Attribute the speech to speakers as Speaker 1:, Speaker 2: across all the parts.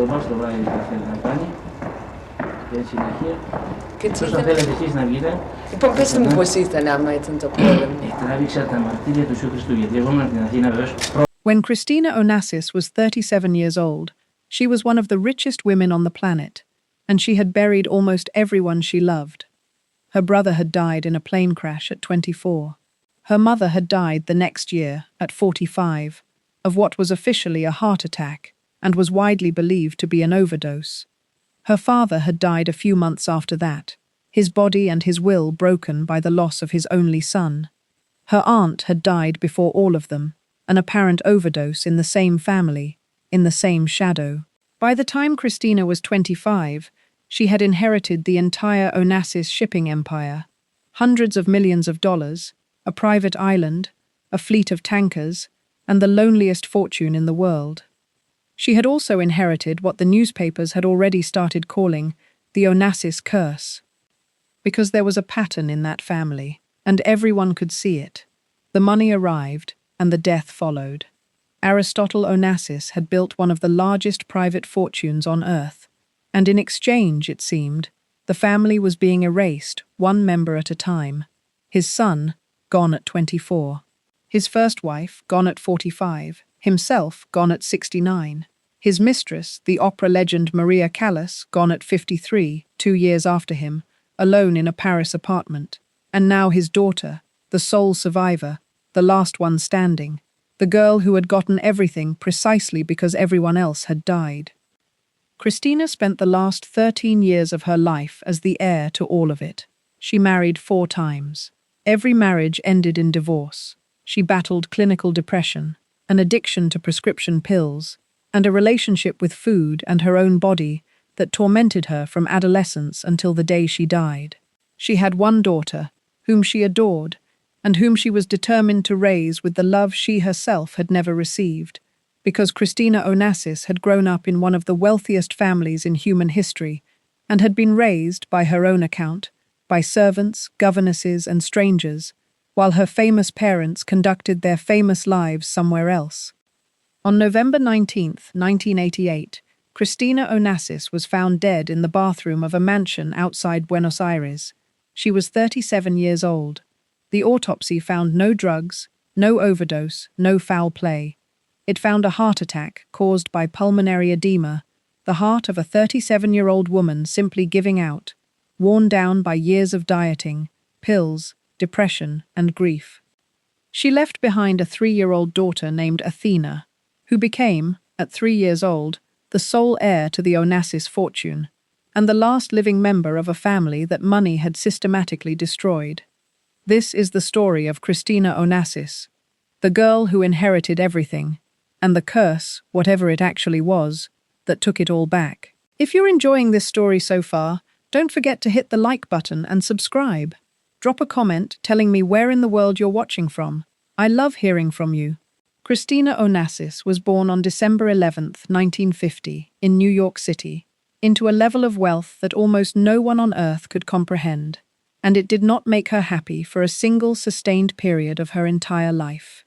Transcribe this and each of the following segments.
Speaker 1: μας, το βράδυ θα θέλει να κάνει. Και συνεχεία.
Speaker 2: Τόσο
Speaker 1: θέλετε εσείς να βγείτε.
Speaker 2: Λοιπόν, πέστε μου πώς ήταν άμα ήταν το πόλεμο.
Speaker 1: Τράβηξα τα μαρτύρια του Ιησού Χριστού, γιατί εγώ ήμουν από την Αθήνα βεβαίως.
Speaker 3: When Christina Onassis was 37 years old, she was one of the richest women on the planet, and she had buried almost everyone she loved. Her brother had died in a plane crash at 24. Her mother had died the next year, at 45, of what was officially a heart attack and was widely believed to be an overdose. Her father had died a few months after that, his body and his will broken by the loss of his only son. Her aunt had died before all of them, an apparent overdose in the same family, in the same shadow. By the time Christina was 25, she had inherited the entire Onassis shipping empire, hundreds of millions of dollars, a private island, a fleet of tankers, and the loneliest fortune in the world. She had also inherited what the newspapers had already started calling the Onassis curse, because there was a pattern in that family, and everyone could see it. The money arrived, and the death followed. Aristotle Onassis had built one of the largest private fortunes on earth, and in exchange, it seemed, the family was being erased, one member at a time. His son, gone at 24. His first wife, gone at 45. Himself, gone at 69. His mistress, the opera legend Maria Callas, gone at 53, 2 years after him, alone in a Paris apartment. And now his daughter, the sole survivor, the last one standing, the girl who had gotten everything precisely because everyone else had died. Christina spent the last 13 years of her life as the heir to all of it. She married 4 times. Every marriage ended in divorce. She battled clinical depression, an addiction to prescription pills, and a relationship with food and her own body that tormented her from adolescence until the day she died. She had one daughter, whom she adored, and whom she was determined to raise with the love she herself had never received, because Christina Onassis had grown up in one of the wealthiest families in human history and had been raised, by her own account, by servants, governesses, and strangers, while her famous parents conducted their famous lives somewhere else. On November 19, 1988, Christina Onassis was found dead in the bathroom of a mansion outside Buenos Aires. She was 37 years old. The autopsy found no drugs, no overdose, no foul play. It found a heart attack caused by pulmonary edema, the heart of a 37-year-old woman simply giving out, worn down by years of dieting, pills, depression, and grief. She left behind a 3-year-old daughter named Athena, who became, at 3 years old, the sole heir to the Onassis fortune, and the last living member of a family that money had systematically destroyed. This is the story of Christina Onassis, the girl who inherited everything, and the curse, whatever it actually was, that took it all back. If you're enjoying this story so far, don't forget to hit the like button and subscribe. Drop a comment telling me where in the world you're watching from. I love hearing from you. Christina Onassis was born on December 11, 1950, in New York City, into a level of wealth that almost no one on earth could comprehend, and it did not make her happy for a single sustained period of her entire life.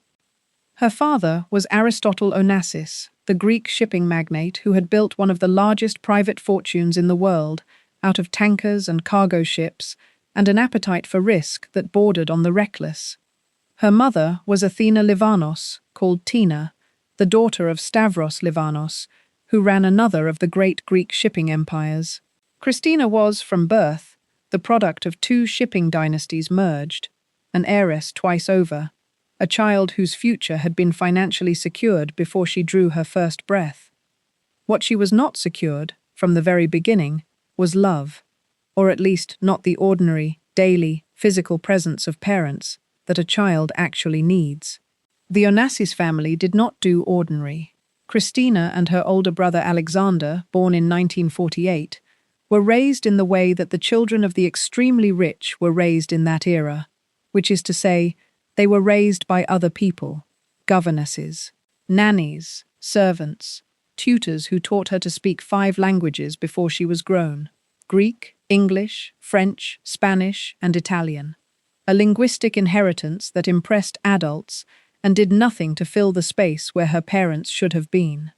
Speaker 3: Her father was Aristotle Onassis, the Greek shipping magnate who had built one of the largest private fortunes in the world out of tankers and cargo ships and an appetite for risk that bordered on the reckless. Her mother was Athena Livanos, called Tina, the daughter of Stavros Livanos, who ran another of the great Greek shipping empires. Christina was, from birth, the product of 2 shipping dynasties merged, an heiress twice over, a child whose future had been financially secured before she drew her first breath. What she was not secured, from the very beginning, was love, or at least not the ordinary, daily, physical presence of parents that a child actually needs. The Onassis family did not do ordinary. Christina and her older brother Alexander, born in 1948, were raised in the way that the children of the extremely rich were raised in that era, which is to say, they were raised by other people, governesses, nannies, servants, tutors who taught her to speak 5 languages before she was grown: Greek, English, French, Spanish, and Italian. A linguistic inheritance that impressed adults and did nothing to fill the space where her parents should have been.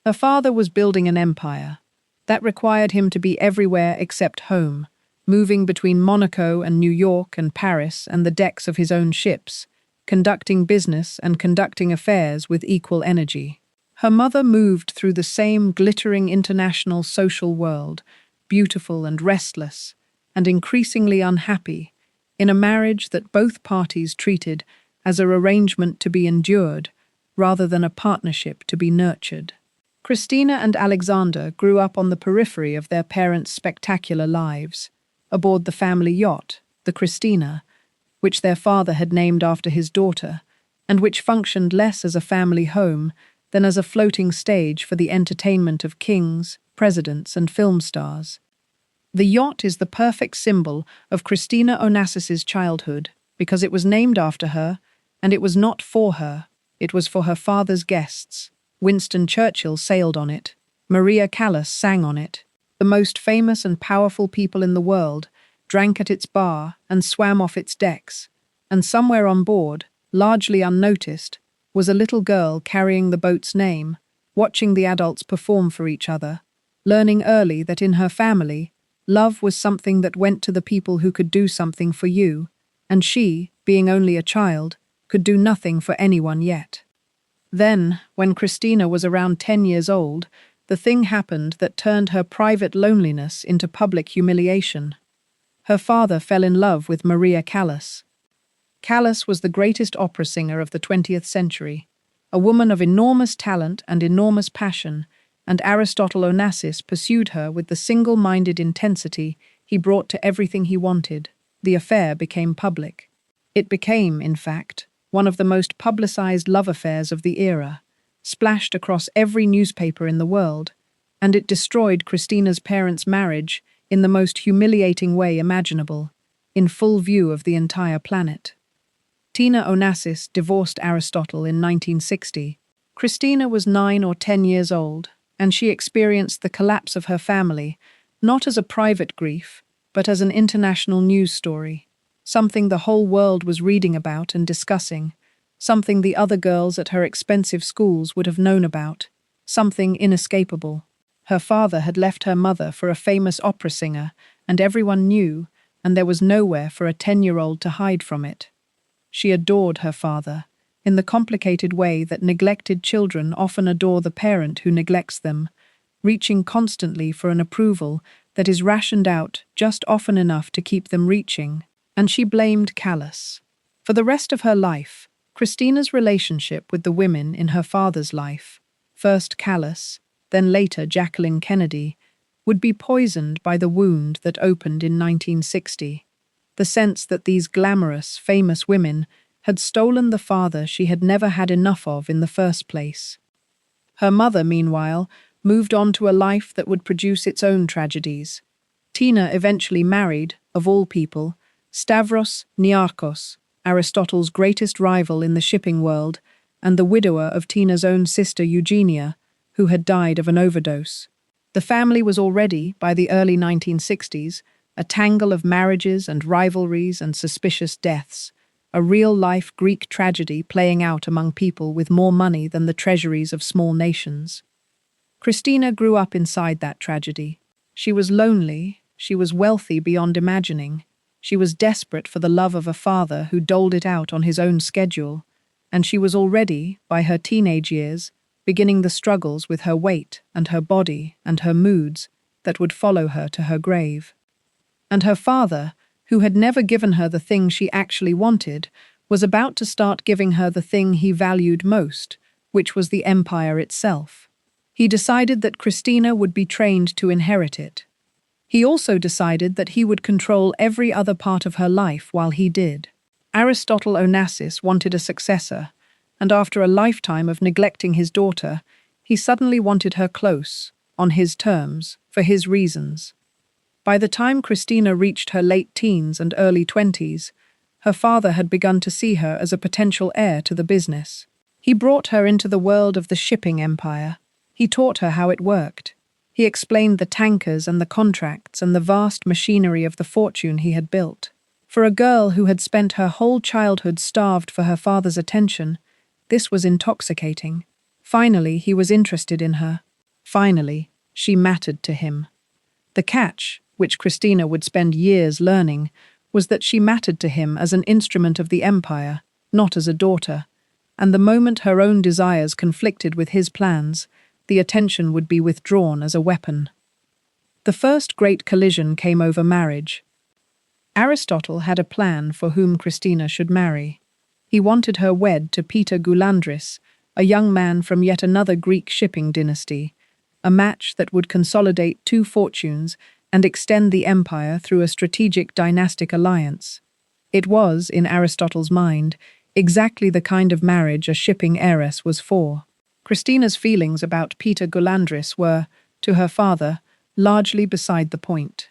Speaker 3: Her father was building an empire. That required him to be everywhere except home, moving between Monaco and New York and Paris and the decks of his own ships, conducting business and conducting affairs with equal energy. Her mother moved through the same glittering international social world, beautiful and restless, and increasingly unhappy, in a marriage that both parties treated as an arrangement to be endured rather than a partnership to be nurtured. Christina and Alexander grew up on the periphery of their parents' spectacular lives, aboard the family yacht, the Christina, which their father had named after his daughter, and which functioned less as a family home than as a floating stage for the entertainment of kings, presidents, and film stars. The yacht is the perfect symbol of Christina Onassis's childhood because it was named after her, and it was not for her, it was for her father's guests. Winston Churchill sailed on it. Maria Callas sang on it. The most famous and powerful people in the world drank at its bar and swam off its decks, and somewhere on board, largely unnoticed, was a little girl carrying the boat's name, watching the adults perform for each other, learning early that in her family, love was something that went to the people who could do something for you, and she, being only a child, could do nothing for anyone yet. Then, when Christina was around 10 years old, the thing happened that turned her private loneliness into public humiliation. Her father fell in love with Maria Callas. Callas was the greatest opera singer of the 20th century, a woman of enormous talent and enormous passion, and Aristotle Onassis pursued her with the single-minded intensity he brought to everything he wanted. The affair became public. It became, in fact, one of the most publicized love affairs of the era, splashed across every newspaper in the world, and it destroyed Christina's parents' marriage in the most humiliating way imaginable, in full view of the entire planet. Tina Onassis divorced Aristotle in 1960. Christina was 9 or 10 years old, and she experienced the collapse of her family, not as a private grief, but as an international news story, something the whole world was reading about and discussing, something the other girls at her expensive schools would have known about, something inescapable. Her father had left her mother for a famous opera singer, and everyone knew, and there was nowhere for a 10-year-old to hide from it. She adored her father, in the complicated way that neglected children often adore the parent who neglects them, reaching constantly for an approval that is rationed out just often enough to keep them reaching, and she blamed Callas. For the rest of her life, Christina's relationship with the women in her father's life, first Callas, then later Jacqueline Kennedy, would be poisoned by the wound that opened in 1960, the sense that these glamorous, famous women had stolen the father she had never had enough of in the first place. Her mother, meanwhile, moved on to a life that would produce its own tragedies. Tina eventually married, of all people, Stavros Niarchos, Aristotle's greatest rival in the shipping world, and the widower of Tina's own sister Eugenia, who had died of an overdose. The family was already, by the early 1960s, a tangle of marriages and rivalries and suspicious deaths, a real-life Greek tragedy playing out among people with more money than the treasuries of small nations. Christina grew up inside that tragedy. She was lonely, she was wealthy beyond imagining, she was desperate for the love of a father who doled it out on his own schedule, and she was already, by her teenage years, beginning the struggles with her weight and her body and her moods that would follow her to her grave. And her father, who had never given her the thing she actually wanted, was about to start giving her the thing he valued most, which was the empire itself. He decided that Christina would be trained to inherit it. He also decided that he would control every other part of her life while he did. Aristotle Onassis wanted a successor, and after a lifetime of neglecting his daughter, he suddenly wanted her close, on his terms, for his reasons. By the time Christina reached her late teens and early 20s, her father had begun to see her as a potential heir to the business. He brought her into the world of the shipping empire. He taught her how it worked. He explained the tankers and the contracts and the vast machinery of the fortune he had built. For a girl who had spent her whole childhood starved for her father's attention, this was intoxicating. Finally, he was interested in her. Finally, she mattered to him. The catch, which Christina would spend years learning, was that she mattered to him as an instrument of the empire, not as a daughter, and the moment her own desires conflicted with his plans, the attention would be withdrawn as a weapon. The first great collision came over marriage. Aristotle had a plan for whom Christina should marry. He wanted her wed to Peter Goulandris, a young man from yet another Greek shipping dynasty, a match that would consolidate two fortunes and extend the empire through a strategic dynastic alliance. It was, in Aristotle's mind, exactly the kind of marriage a shipping heiress was for. Christina's feelings about Peter Goulandris were, to her father, largely beside the point.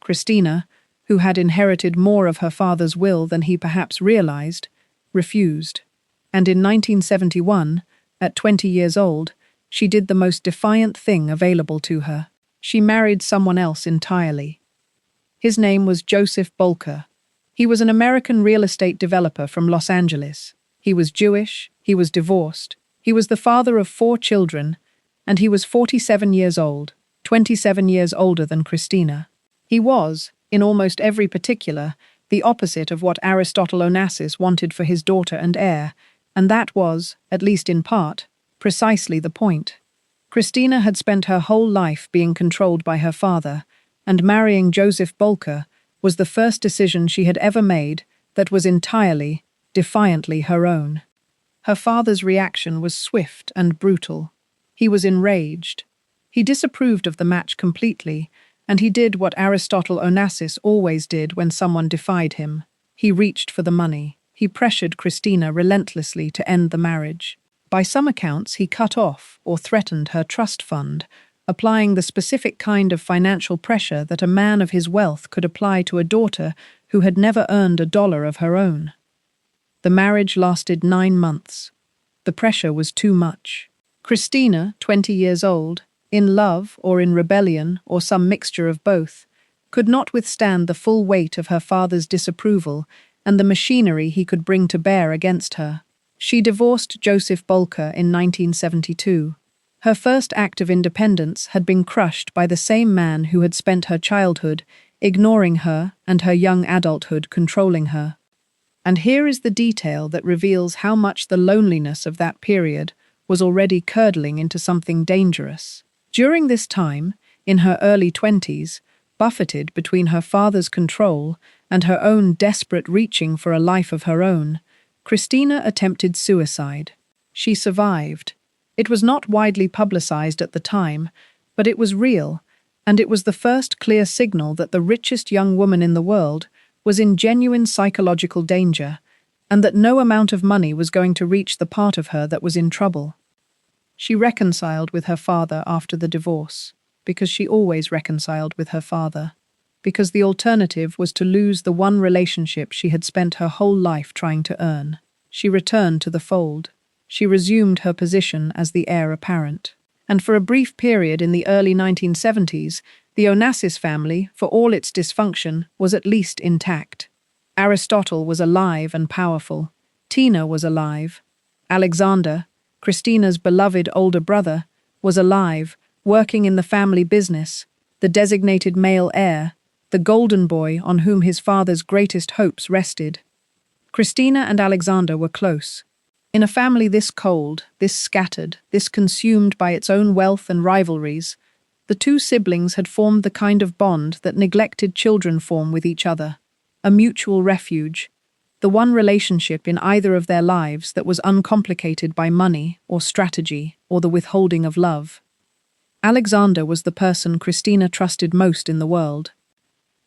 Speaker 3: Christina, who had inherited more of her father's will than he perhaps realized, refused. And in 1971, at 20 years old, she did the most defiant thing available to her. She married someone else entirely. His name was Joseph Bolker. He was an American real estate developer from Los Angeles. He was Jewish, he was divorced, he was the father of 4 children, and he was 47 years old, 27 years older than Christina. He was, in almost every particular, the opposite of what Aristotle Onassis wanted for his daughter and heir, and that was, at least in part, precisely the point. Christina had spent her whole life being controlled by her father, and marrying Joseph Bolker was the first decision she had ever made that was entirely, defiantly her own. Her father's reaction was swift and brutal. He was enraged. He disapproved of the match completely, and he did what Aristotle Onassis always did when someone defied him. He reached for the money. He pressured Christina relentlessly to end the marriage. By some accounts, he cut off or threatened her trust fund, applying the specific kind of financial pressure that a man of his wealth could apply to a daughter who had never earned $1 of her own. The marriage lasted 9 months. The pressure was too much. Christina, 20 years old, in love or in rebellion or some mixture of both, could not withstand the full weight of her father's disapproval and the machinery he could bring to bear against her. She divorced Joseph Bolker in 1972. Her first act of independence had been crushed by the same man who had spent her childhood ignoring her and her young adulthood controlling her. And here is the detail that reveals how much the loneliness of that period was already curdling into something dangerous. During this time, in her early 20s, buffeted between her father's control and her own desperate reaching for a life of her own, Christina attempted suicide. She survived. It was not widely publicized at the time, but it was real, and it was the first clear signal that the richest young woman in the world was in genuine psychological danger, and that no amount of money was going to reach the part of her that was in trouble. She reconciled with her father after the divorce, because she always reconciled with her father, because the alternative was to lose the one relationship she had spent her whole life trying to earn. She returned to the fold. She resumed her position as the heir apparent. And for a brief period in the early 1970s, the Onassis family, for all its dysfunction, was at least intact. Aristotle was alive and powerful. Tina was alive. Alexander, Christina's beloved older brother, was alive, working in the family business, the designated male heir, the golden boy on whom his father's greatest hopes rested. Christina and Alexander were close. In a family this cold, this scattered, this consumed by its own wealth and rivalries, the two siblings had formed the kind of bond that neglected children form with each other, a mutual refuge, the one relationship in either of their lives that was uncomplicated by money or strategy or the withholding of love. Alexander was the person Christina trusted most in the world.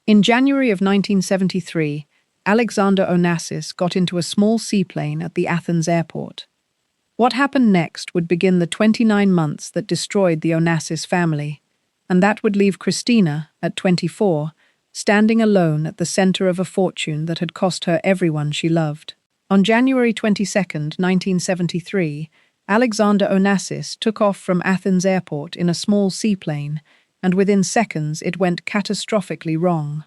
Speaker 3: In January of 1973, Alexander Onassis got into a small seaplane at the Athens airport. What happened next would begin the 29 months that destroyed the Onassis family, and that would leave Christina, at 24, standing alone at the center of a fortune that had cost her everyone she loved. On January 22, 1973, Alexander Onassis took off from Athens airport in a small seaplane, and within seconds it went catastrophically wrong.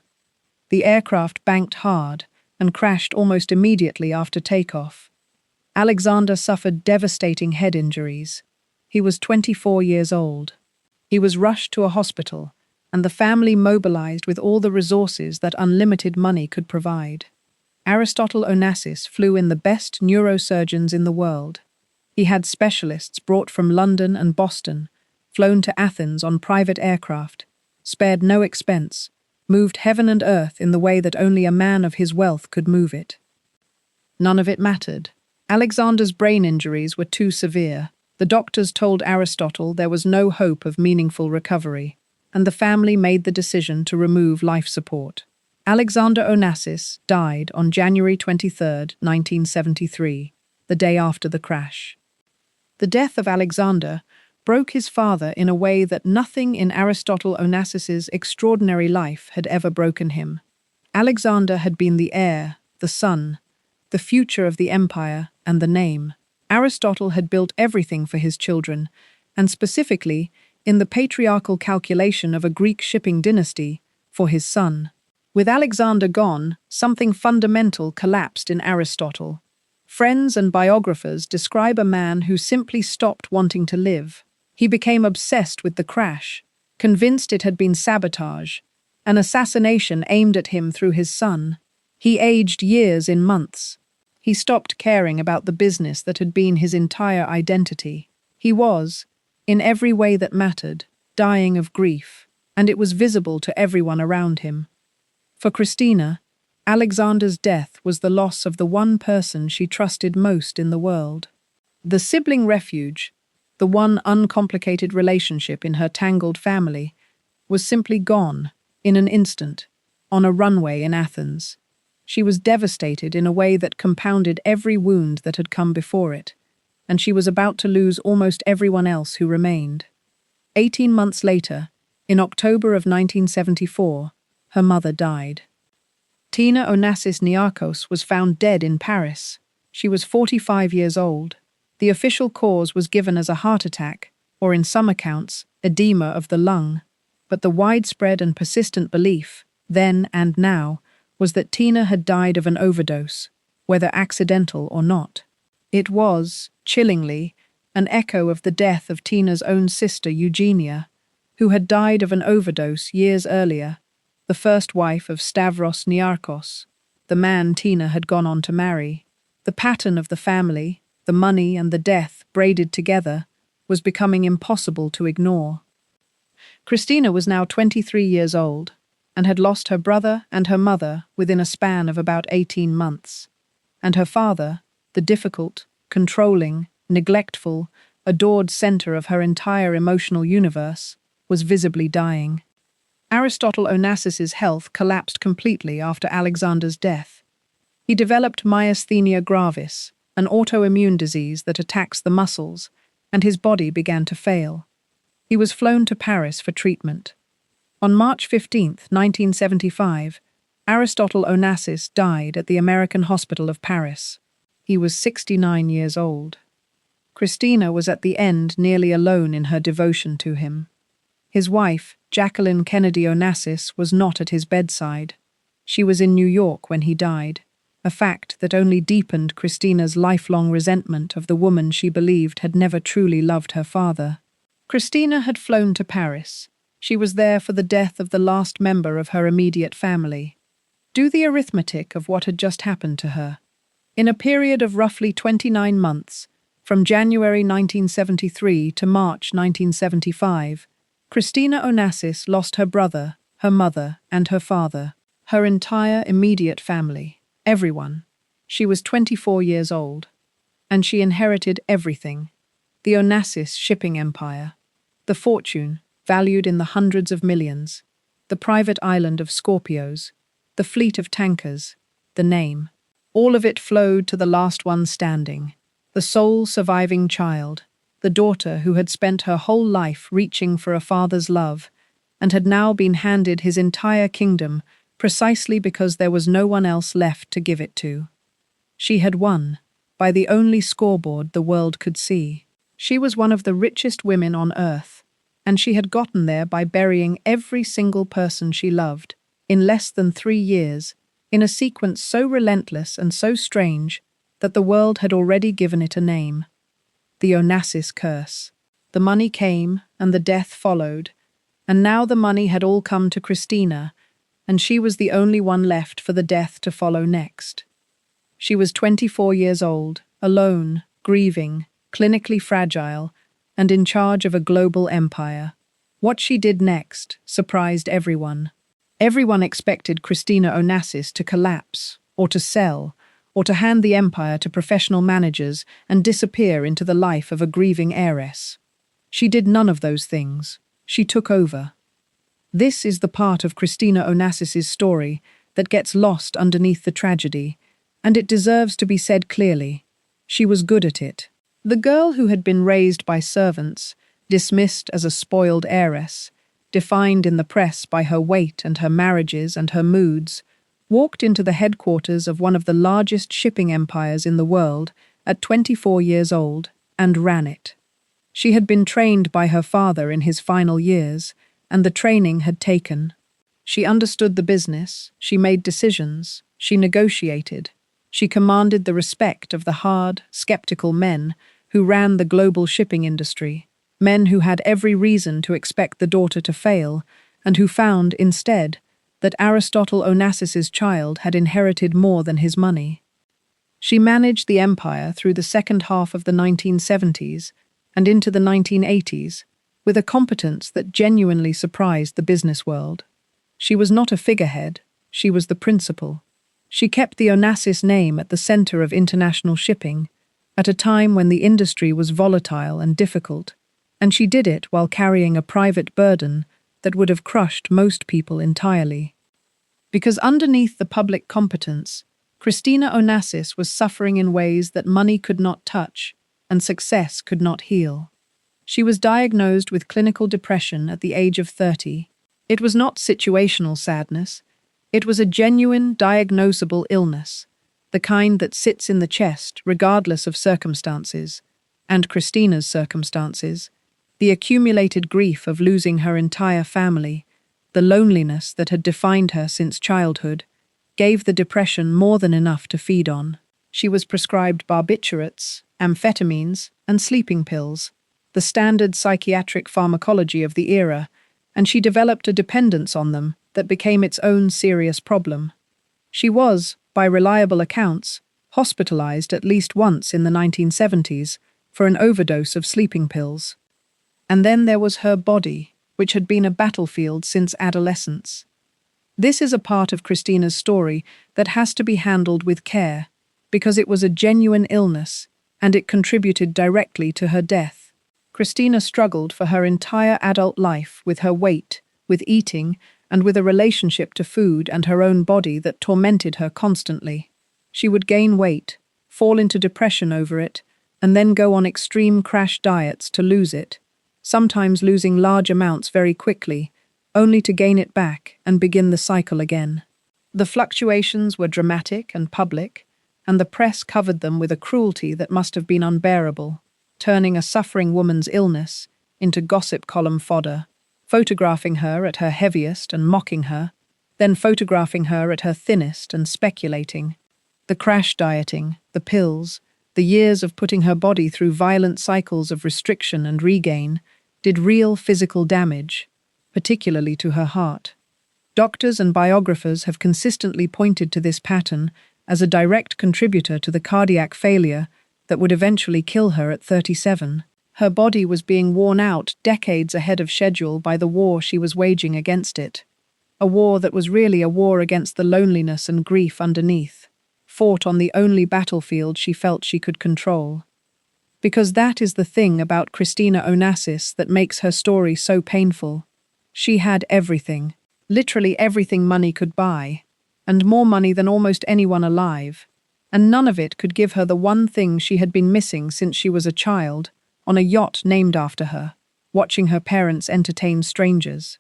Speaker 3: The aircraft banked hard and crashed almost immediately after takeoff. Alexander suffered devastating head injuries. He was 24 years old. He was rushed to a hospital, and the family mobilized with all the resources that unlimited money could provide. Aristotle Onassis flew in the best neurosurgeons in the world. He had specialists brought from London and Boston, flown to Athens on private aircraft, spared no expense, moved heaven and earth in the way that only a man of his wealth could move it. None of it mattered. Alexander's brain injuries were too severe. The doctors told Aristotle there was no hope of meaningful recovery, and the family made the decision to remove life support. Alexander Onassis died on January 23, 1973, the day after the crash. The death of Alexander broke his father in a way that nothing in Aristotle Onassis's extraordinary life had ever broken him. Alexander had been the heir, the son, the future of the empire, and the name. Aristotle had built everything for his children, and specifically, in the patriarchal calculation of a Greek shipping dynasty, for his son. With Alexander gone, something fundamental collapsed in Aristotle. Friends and biographers describe a man who simply stopped wanting to live. He became obsessed with the crash, convinced it had been sabotage, an assassination aimed at him through his son. He aged years in months. He stopped caring about the business that had been his entire identity. He was, in every way that mattered, dying of grief, and it was visible to everyone around him. For Christina, Alexander's death was the loss of the one person she trusted most in the world. The sibling refuge, the one uncomplicated relationship in her tangled family, was simply gone, in an instant, on a runway in Athens. She was devastated in a way that compounded every wound that had come before it, and she was about to lose almost everyone else who remained. 18 months later, in October of 1974, her mother died. Tina Onassis Niarchos was found dead in Paris. She was 45 years old. The official cause was given as a heart attack, or in some accounts, edema of the lung. But the widespread and persistent belief, then and now, was that Tina had died of an overdose, whether accidental or not. It was, chillingly, an echo of the death of Tina's own sister Eugenia, who had died of an overdose years earlier, the first wife of Stavros Niarchos, the man Tina had gone on to marry. The pattern of the family, the money and the death braided together, was becoming impossible to ignore. Christina was now 23 years old and had lost her brother and her mother within a span of about 18 months. And her father, the difficult, controlling, neglectful, adored center of her entire emotional universe, was visibly dying. Aristotle Onassis's health collapsed completely after Alexander's death. He developed myasthenia gravis, an autoimmune disease that attacks the muscles, and his body began to fail. He was flown to Paris for treatment. On March 15, 1975, Aristotle Onassis died at the American Hospital of Paris. He was 69 years old. Christina was at the end nearly alone in her devotion to him. His wife, Jacqueline Kennedy Onassis, was not at his bedside. She was in New York when he died, a fact that only deepened Christina's lifelong resentment of the woman she believed had never truly loved her father. Christina had flown to Paris. She was there for the death of the last member of her immediate family. Do the arithmetic of what had just happened to her. In a period of roughly 29 months, from January 1973 to March 1975, Christina Onassis lost her brother, her mother, and her father, her entire immediate family, everyone. She was 24 years old, and she inherited everything: the Onassis shipping empire, the fortune, valued in the hundreds of millions, the private island of Scorpios, the fleet of tankers, the name. All of it flowed to the last one standing, the sole surviving child, the daughter who had spent her whole life reaching for a father's love and had now been handed his entire kingdom precisely because there was no one else left to give it to. She had won, by the only scoreboard the world could see. She was one of the richest women on earth, and she had gotten there by burying every single person she loved, in less than 3 years, in a sequence so relentless and so strange that the world had already given it a name: the Onassis curse. The money came, and the death followed, and now the money had all come to Christina, and she was the only one left for the death to follow next. She was 24 years old, alone, grieving, clinically fragile, and in charge of a global empire. What she did next surprised everyone. Everyone expected Christina Onassis to collapse, or to sell, or to hand the empire to professional managers and disappear into the life of a grieving heiress. She did none of those things. She took over. This is the part of Christina Onassis's story that gets lost underneath the tragedy, and it deserves to be said clearly. She was good at it. The girl who had been raised by servants, dismissed as a spoiled heiress, defined in the press by her weight and her marriages and her moods, walked into the headquarters of one of the largest shipping empires in the world at 24 years old and ran it. She had been trained by her father in his final years, and the training had taken. She understood the business, she made decisions, she negotiated, she commanded the respect of the hard, skeptical men who ran the global shipping industry, men who had every reason to expect the daughter to fail, and who found, instead, that Aristotle Onassis's child had inherited more than his money. She managed the empire through the second half of the 1970s and into the 1980s with a competence that genuinely surprised the business world. She was not a figurehead, she was the principal. She kept the Onassis name at the center of international shipping, at a time when the industry was volatile and difficult, and she did it while carrying a private burden that would have crushed most people entirely. Because underneath the public competence, Christina Onassis was suffering in ways that money could not touch and success could not heal. She was diagnosed with clinical depression at the age of 30. It was not situational sadness. It was a genuine, diagnosable illness, the kind that sits in the chest regardless of circumstances, and Christina's circumstances, the accumulated grief of losing her entire family, the loneliness that had defined her since childhood, gave the depression more than enough to feed on. She was prescribed barbiturates, amphetamines, and sleeping pills, the standard psychiatric pharmacology of the era, and she developed a dependence on them that became its own serious problem. She was, by reliable accounts, hospitalized at least once in the 1970s for an overdose of sleeping pills. And then there was her body, which had been a battlefield since adolescence. This is a part of Christina's story that has to be handled with care, because it was a genuine illness, and it contributed directly to her death. Christina struggled for her entire adult life with her weight, with eating, and with a relationship to food and her own body that tormented her constantly. She would gain weight, fall into depression over it, and then go on extreme crash diets to lose it, sometimes losing large amounts very quickly, only to gain it back and begin the cycle again. The fluctuations were dramatic and public, and the press covered them with a cruelty that must have been unbearable, turning a suffering woman's illness into gossip column fodder, photographing her at her heaviest and mocking her, then photographing her at her thinnest and speculating. The crash dieting, the pills, the years of putting her body through violent cycles of restriction and regain did real physical damage, particularly to her heart. Doctors and biographers have consistently pointed to this pattern as a direct contributor to the cardiac failure that would eventually kill her at 37. Her body was being worn out decades ahead of schedule by the war she was waging against it. A war that was really a war against the loneliness and grief underneath, fought on the only battlefield she felt she could control. Because that is the thing about Christina Onassis that makes her story so painful. She had everything, literally everything money could buy, and more money than almost anyone alive, and none of it could give her the one thing she had been missing since she was a child, on a yacht named after her, watching her parents entertain strangers.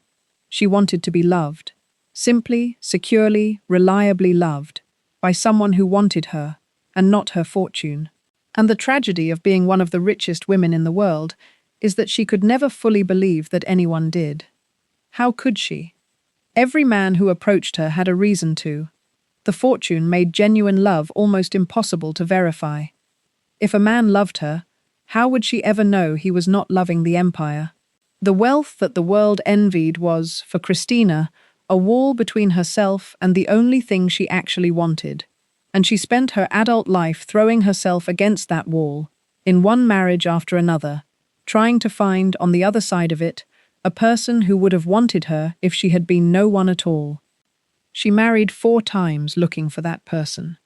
Speaker 3: She wanted to be loved, simply, securely, reliably loved, by someone who wanted her, and not her fortune. And the tragedy of being one of the richest women in the world is that she could never fully believe that anyone did. How could she? Every man who approached her had a reason to. The fortune made genuine love almost impossible to verify. If a man loved her, How would she ever know he was not loving the empire? The wealth that the world envied was, for Christina, a wall between herself and the only thing she actually wanted. And she spent her adult life throwing herself against that wall, in one marriage after another, trying to find, on the other side of it, a person who would have wanted her if she had been no one at all. She married 4 times looking for that person.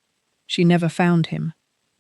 Speaker 3: She never found him.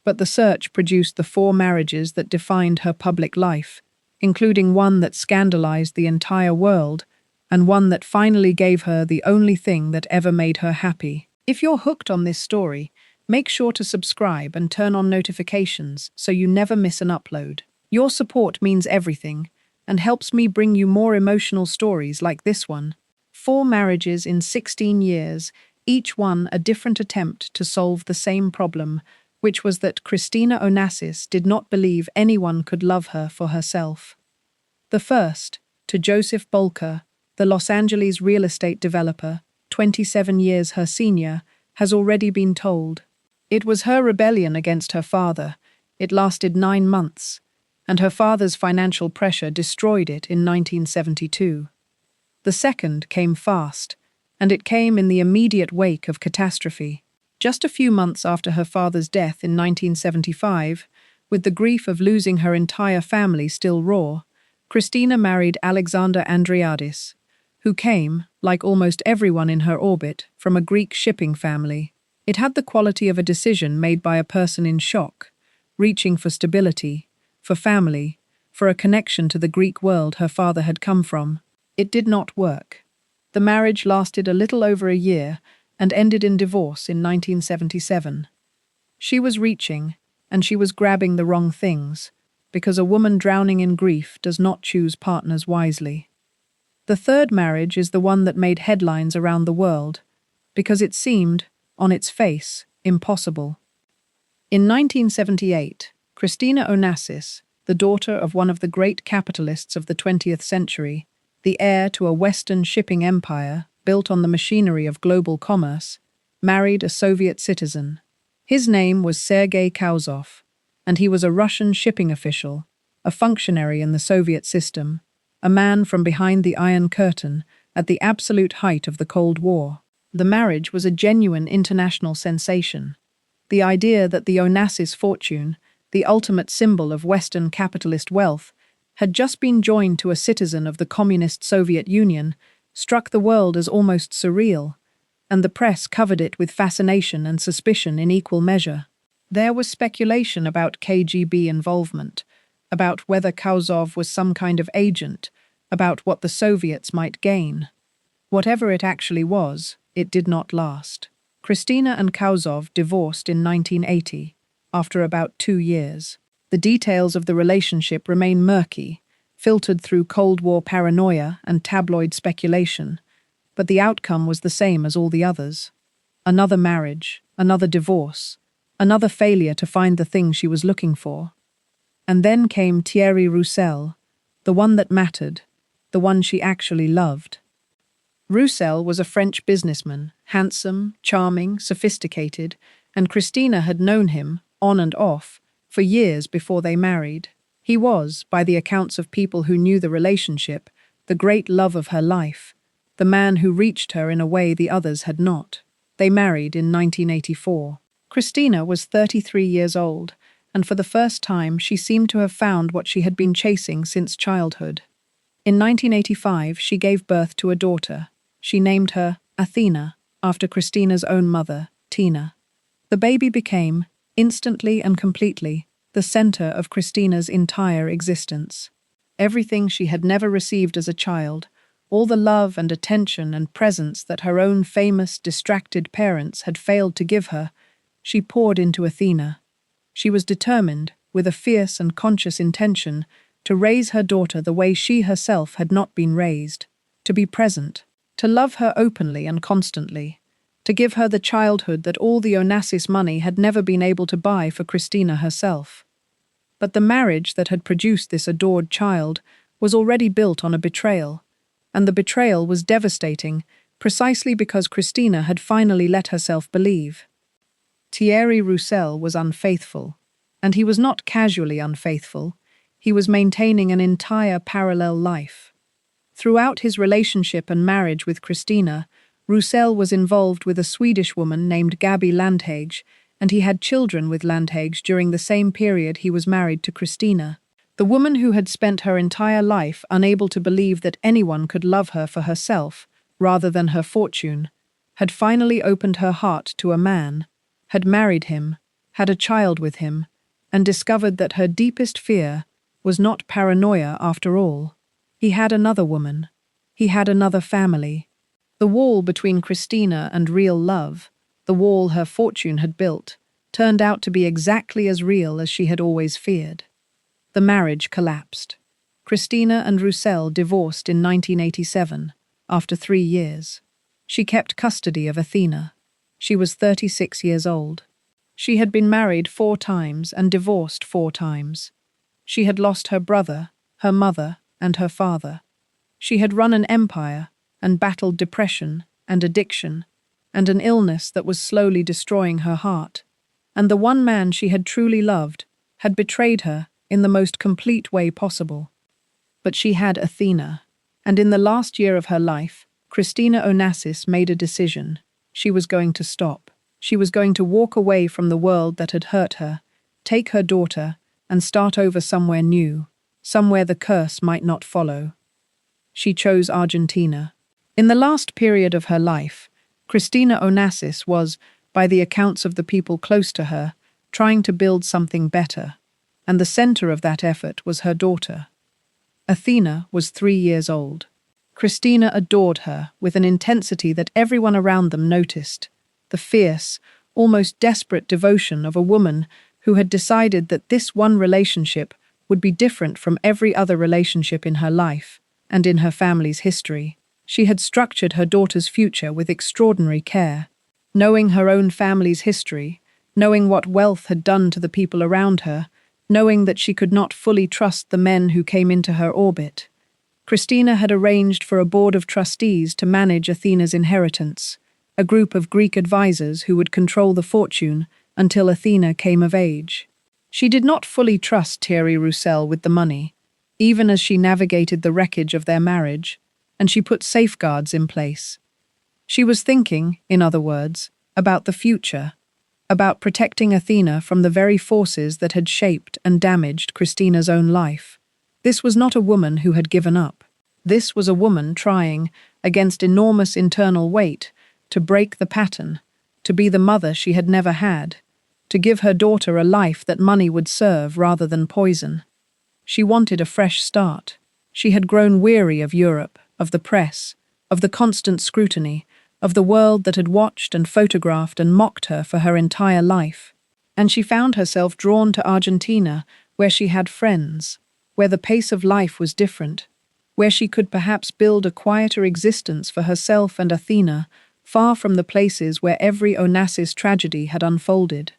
Speaker 3: But the search produced the 4 marriages that defined her public life, including one that scandalized the entire world, and one that finally gave her the only thing that ever made her happy. If you're hooked on this story, make sure to subscribe and turn on notifications so you never miss an upload. Your support means everything and helps me bring you more emotional stories like this one. 4 marriages in 16 years, each one a different attempt to solve the same problem, which was that Christina Onassis did not believe anyone could love her for herself. The first, to Joseph Bolker, the Los Angeles real estate developer, 27 years her senior, has already been told. It was her rebellion against her father. It lasted 9 months, and her father's financial pressure destroyed it in 1972. The second came fast, and it came in the immediate wake of catastrophe. Just a few months after her father's death in 1975, with the grief of losing her entire family still raw, Christina married Alexander Andreadis, who came, like almost everyone in her orbit, from a Greek shipping family. It had the quality of a decision made by a person in shock, reaching for stability, for family, for a connection to the Greek world her father had come from. It did not work. The marriage lasted a little over a year and ended in divorce in 1977. She was reaching, and she was grabbing the wrong things, because a woman drowning in grief does not choose partners wisely. The third marriage is the one that made headlines around the world, because it seemed, on its face, impossible. In 1978, Christina Onassis, the daughter of one of the great capitalists of the 20th century, the heir to a Western shipping empire built on the machinery of global commerce, married a Soviet citizen. His name was Sergei Kauzov, and he was a Russian shipping official, a functionary in the Soviet system, a man from behind the Iron Curtain at the absolute height of the Cold War. The marriage was a genuine international sensation. The idea that the Onassis fortune, the ultimate symbol of Western capitalist wealth, had just been joined to a citizen of the communist Soviet Union struck the world as almost surreal, and the press covered it with fascination and suspicion in equal measure. There was speculation about KGB involvement, about whether Kauzov was some kind of agent, about what the Soviets might gain. Whatever it actually was, it did not last. Christina and Kauzov divorced in 1980, after about 2 years. The details of the relationship remain murky, filtered through Cold War paranoia and tabloid speculation, but the outcome was the same as all the others. Another marriage, another divorce, another failure to find the thing she was looking for. And then came Thierry Roussel, the one that mattered, the one she actually loved. Roussel was a French businessman, handsome, charming, sophisticated, and Christina had known him, on and off, for years before they married. He was, by the accounts of people who knew the relationship, the great love of her life, the man who reached her in a way the others had not. They married in 1984. Christina was 33 years old, and for the first time she seemed to have found what she had been chasing since childhood. In 1985, she gave birth to a daughter. She named her Athena, after Christina's own mother, Tina. The baby became, instantly and completely, the center of Christina's entire existence. Everything she had never received as a child, all the love and attention and presence that her own famous, distracted parents had failed to give her, she poured into Athena. She was determined, with a fierce and conscious intention, to raise her daughter the way she herself had not been raised, to be present, to love her openly and constantly, to give her the childhood that all the Onassis money had never been able to buy for Christina herself. But the marriage that had produced this adored child was already built on a betrayal, and the betrayal was devastating precisely because Christina had finally let herself believe. Thierry Roussel was unfaithful. And he was not casually unfaithful. He was maintaining an entire parallel life. Throughout his relationship and marriage with Christina, Roussel was involved with a Swedish woman named Gabi Landhage, and he had children with Landhage during the same period he was married to Christina. The woman who had spent her entire life unable to believe that anyone could love her for herself, rather than her fortune, had finally opened her heart to a man, had married him, had a child with him, and discovered that her deepest fear was not paranoia after all. He had another woman. He had another family. The wall between Christina and real love, the wall her fortune had built, turned out to be exactly as real as she had always feared. The marriage collapsed. Christina and Roussel divorced in 1987, after 3 years. She kept custody of Athena. She was 36 years old. She had been married 4 times and divorced 4 times. She had lost her brother, her mother, and her father. She had run an empire and battled depression and addiction and an illness that was slowly destroying her heart. And the one man she had truly loved had betrayed her in the most complete way possible. But she had Athena, and in the last year of her life, Christina Onassis made a decision. She was going to stop. She was going to walk away from the world that had hurt her, take her daughter, and start over somewhere new, somewhere the curse might not follow. She chose Argentina. In the last period of her life, Christina Onassis was, by the accounts of the people close to her, trying to build something better, and the center of that effort was her daughter. Athena was 3 years old. Christina adored her with an intensity that everyone around them noticed, the fierce, almost desperate devotion of a woman who had decided that this one relationship would be different from every other relationship in her life and in her family's history. She had structured her daughter's future with extraordinary care, knowing her own family's history, knowing what wealth had done to the people around her, knowing that she could not fully trust the men who came into her orbit. Christina had arranged for a board of trustees to manage Athena's inheritance, a group of Greek advisors who would control the fortune until Athena came of age. She did not fully trust Thierry Roussel with the money, even as she navigated the wreckage of their marriage, and she put safeguards in place. She was thinking, in other words, about the future, about protecting Athena from the very forces that had shaped and damaged Christina's own life. This was not a woman who had given up. This was a woman trying, against enormous internal weight, to break the pattern, to be the mother she had never had, to give her daughter a life that money would serve rather than poison. She wanted a fresh start. She had grown weary of Europe, of the press, of the constant scrutiny, of the world that had watched and photographed and mocked her for her entire life. And she found herself drawn to Argentina, where she had friends, where the pace of life was different, where she could perhaps build a quieter existence for herself and Athena, far from the places where every Onassis tragedy had unfolded.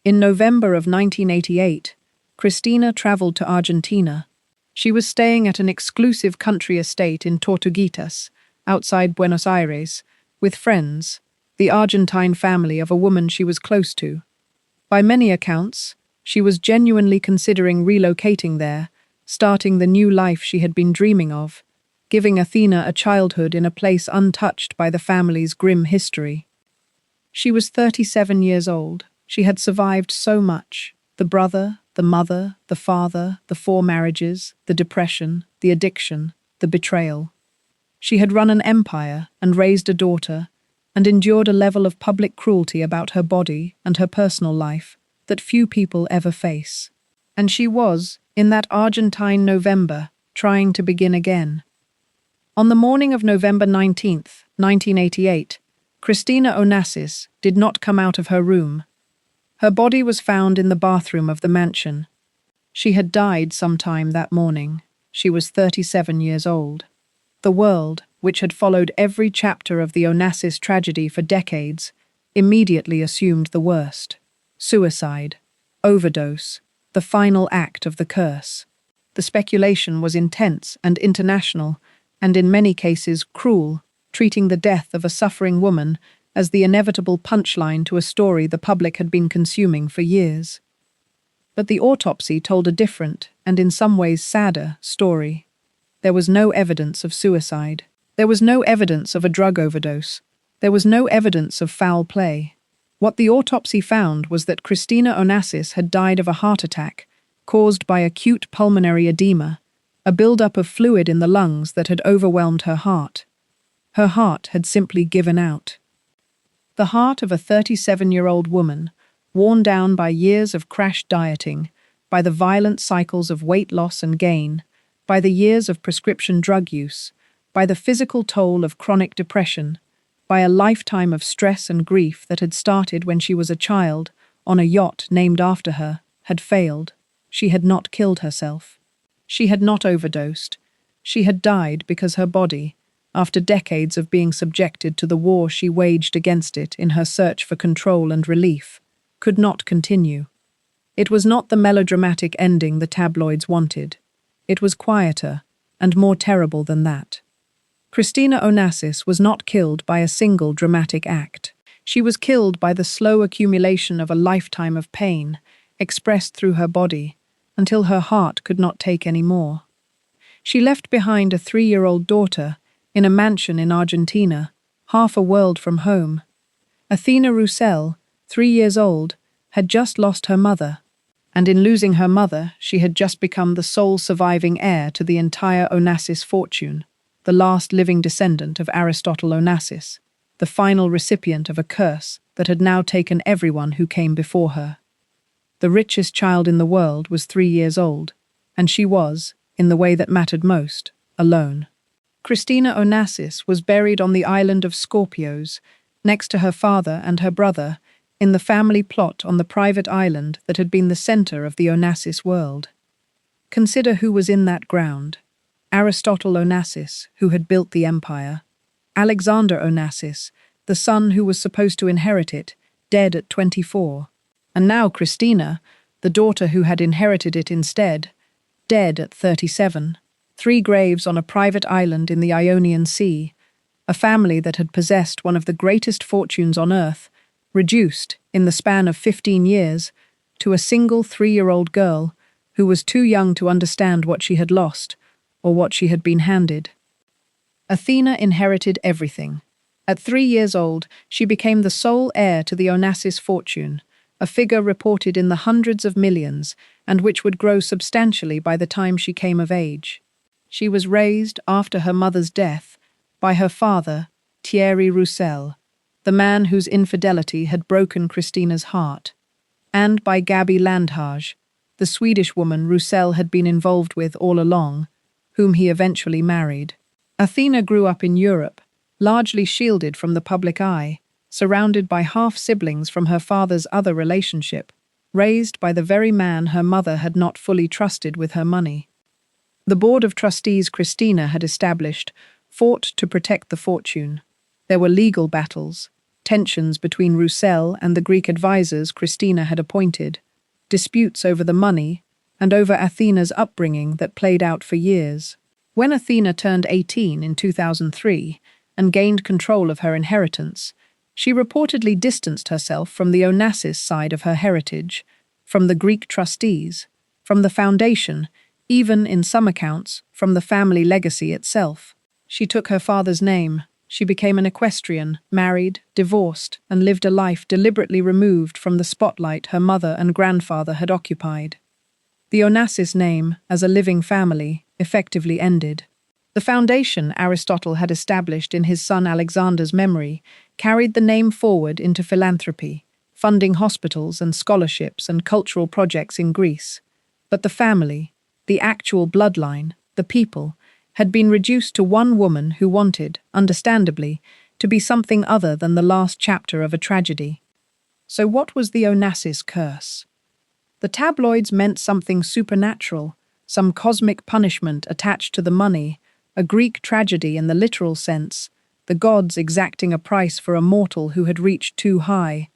Speaker 3: In November of 1988, Christina traveled to Argentina. She was staying at an exclusive country estate in Tortuguitas, outside Buenos Aires, with friends, the Argentine family of a woman she was close to. By many accounts, she was genuinely considering relocating there, starting the new life she had been dreaming of, giving Athena a childhood in a place untouched by the family's grim history. She was 37 years old. She had survived so much: the brother, the mother, the father, the 4 marriages, the depression, the addiction, the betrayal. She had run an empire and raised a daughter, and endured a level of public cruelty about her body and her personal life that few people ever face. And she was, in that Argentine November, trying to begin again. On the morning of November 19th, 1988, Christina Onassis did not come out of her room. Her body was found in the bathroom of the mansion. She had died sometime that morning. She was 37 years old. The world, which had followed every chapter of the Onassis tragedy for decades, immediately assumed the worst: suicide, overdose, the final act of the curse. The speculation was intense and international, and in many cases cruel, treating the death of a suffering woman as the inevitable punchline to a story the public had been consuming for years. But the autopsy told a different, and in some ways sadder, story. There was no evidence of suicide. There was no evidence of a drug overdose. There was no evidence of foul play. What the autopsy found was that Christina Onassis had died of a heart attack caused by acute pulmonary edema, a buildup of fluid in the lungs that had overwhelmed her heart. Her heart had simply given out. The heart of a 37-year-old woman, worn down by years of crash dieting, by the violent cycles of weight loss and gain, by the years of prescription drug use, by the physical toll of chronic depression, by a lifetime of stress and grief that had started when she was a child, on a yacht named after her, had failed. She had not killed herself. She had not overdosed. She had died because her body, after decades of being subjected to the war she waged against it in her search for control and relief, could not continue. It was not the melodramatic ending the tabloids wanted. It was quieter and more terrible than that. Christina Onassis was not killed by a single dramatic act. She was killed by the slow accumulation of a lifetime of pain, expressed through her body, until her heart could not take any more. She left behind a 3-year-old daughter in a mansion in Argentina, half a world from home. Athena Roussel, 3 years old, had just lost her mother, and in losing her mother, she had just become the sole surviving heir to the entire Onassis fortune, the last living descendant of Aristotle Onassis, the final recipient of a curse that had now taken everyone who came before her. The richest child in the world was 3 years old, and she was, in the way that mattered most, alone. Christina Onassis was buried on the island of Scorpios, next to her father and her brother, in the family plot on the private island that had been the center of the Onassis world. Consider who was in that ground. Aristotle Onassis, who had built the empire. Alexander Onassis, the son who was supposed to inherit it, dead at 24. And now Christina, the daughter who had inherited it instead, dead at 37. 3 graves on a private island in the Ionian Sea, a family that had possessed one of the greatest fortunes on earth, reduced, in the span of 15 years, to a single 3-year-old girl who was too young to understand what she had lost or what she had been handed. Athena inherited everything. At 3 years old, she became the sole heir to the Onassis fortune, a figure reported in the hundreds of millions and which would grow substantially by the time she came of age. She was raised, after her mother's death, by her father, Thierry Roussel, the man whose infidelity had broken Christina's heart, and by Gabi Landhage, the Swedish woman Roussel had been involved with all along, whom he eventually married. Athena grew up in Europe, largely shielded from the public eye, surrounded by half-siblings from her father's other relationship, raised by the very man her mother had not fully trusted with her money. The board of trustees Christina had established fought to protect the fortune. There were legal battles, tensions between Roussel and the Greek advisors Christina had appointed, disputes over the money, and over Athena's upbringing that played out for years. When Athena turned 18 in 2003 and gained control of her inheritance, she reportedly distanced herself from the Onassis side of her heritage, from the Greek trustees, from the foundation, even, in some accounts, from the family legacy itself. She took her father's name. She became an equestrian, married, divorced, and lived a life deliberately removed from the spotlight her mother and grandfather had occupied. The Onassis name, as a living family, effectively ended. The foundation Aristotle had established in his son Alexander's memory carried the name forward into philanthropy, funding hospitals and scholarships and cultural projects in Greece. But the family, the actual bloodline, the people, had been reduced to one woman who wanted, understandably, to be something other than the last chapter of a tragedy. So what was the Onassis curse? The tabloids meant something supernatural, some cosmic punishment attached to the money, a Greek tragedy in the literal sense, the gods exacting a price for a mortal who had reached too high.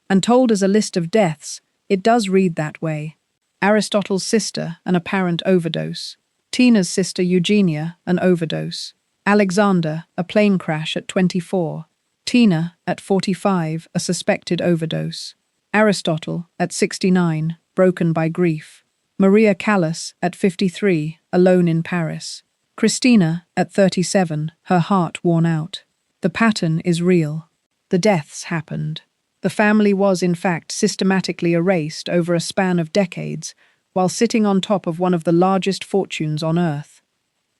Speaker 3: And told as a list of deaths, it does read that way. Aristotle's sister, an apparent overdose. Tina's sister Eugenia, an overdose. Alexander, a plane crash at 24. Tina, at 45, a suspected overdose. Aristotle, at 69, broken by grief. Maria Callas, at 53, alone in Paris. Christina, at 37, her heart worn out. The pattern is real. The deaths happened. The family was, in fact, systematically erased over a span of decades, while sitting on top of one of the largest fortunes on earth.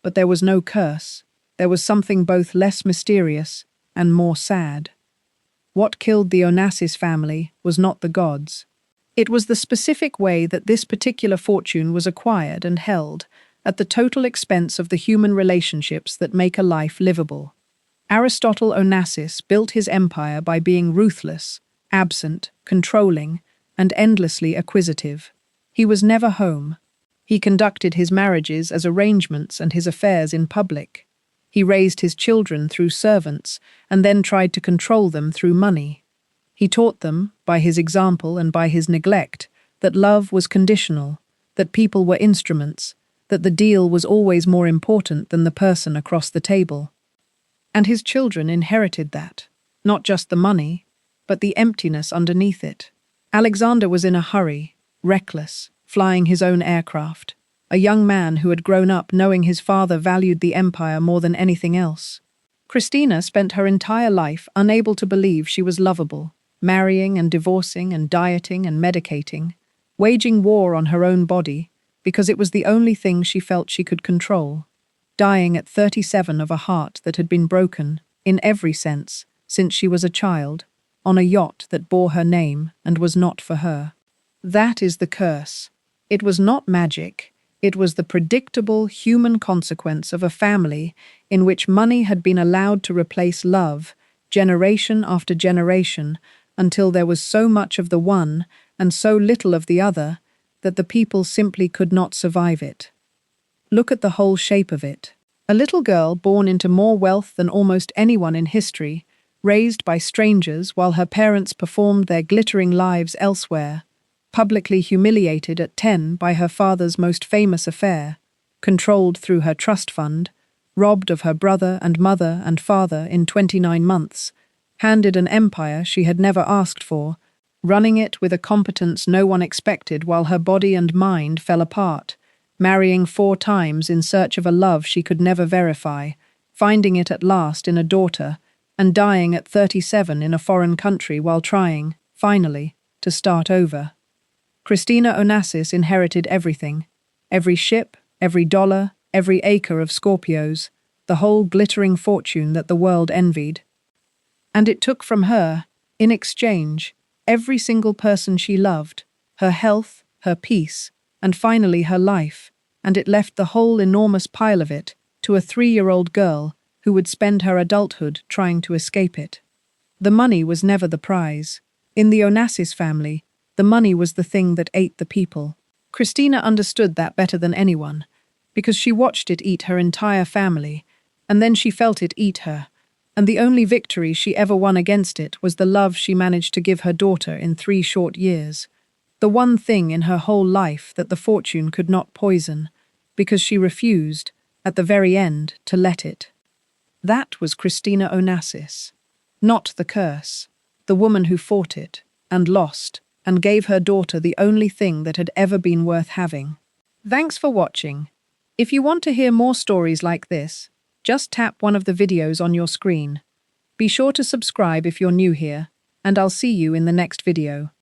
Speaker 3: But there was no curse. There was something both less mysterious and more sad. What killed the Onassis family was not the gods. It was the specific way that this particular fortune was acquired and held, at the total expense of the human relationships that make a life livable. Aristotle Onassis built his empire by being ruthless, absent, controlling, and endlessly acquisitive. He was never home. He conducted his marriages as arrangements and his affairs in public. He raised his children through servants and then tried to control them through money. He taught them, by his example and by his neglect, that love was conditional, that people were instruments, that the deal was always more important than the person across the table. And his children inherited that, not just the money, but the emptiness underneath it. Alexander was in a hurry, reckless, flying his own aircraft, a young man who had grown up knowing his father valued the empire more than anything else. Christina spent her entire life unable to believe she was lovable, marrying and divorcing and dieting and medicating, waging war on her own body because it was the only thing she felt she could control, dying at 37 of a heart that had been broken, in every sense, since she was a child, on a yacht that bore her name and was not for her. That is the curse. It was not magic. It was the predictable human consequence of a family in which money had been allowed to replace love, generation after generation, until there was so much of the one and so little of the other that the people simply could not survive it. Look at the whole shape of it. A little girl born into more wealth than almost anyone in history, raised by strangers while her parents performed their glittering lives elsewhere, publicly humiliated at 10 by her father's most famous affair, controlled through her trust fund, robbed of her brother and mother and father in 29 months, handed an empire she had never asked for, running it with a competence no one expected while her body and mind fell apart, marrying 4 times in search of a love she could never verify, finding it at last in a daughter, and dying at 37 in a foreign country while trying, finally, to start over. Christina Onassis inherited everything, every ship, every dollar, every acre of Scorpios, the whole glittering fortune that the world envied. And it took from her, in exchange, every single person she loved, her health, her peace, and finally her life, and it left the whole enormous pile of it to a 3-year-old girl who would spend her adulthood trying to escape it. The money was never the prize. In the Onassis family, the money was the thing that ate the people. Christina understood that better than anyone, because she watched it eat her entire family, and then she felt it eat her, and the only victory she ever won against it was the love she managed to give her daughter in 3 short years. The one thing in her whole life that the fortune could not poison, because she refused, at the very end, to let it. That was Christina Onassis. Not the curse. The woman who fought it, and lost, and gave her daughter the only thing that had ever been worth having. Thanks for watching. If you want to hear more stories like this, just tap one of the videos on your screen. Be sure to subscribe if you're new here, and I'll see you in the next video.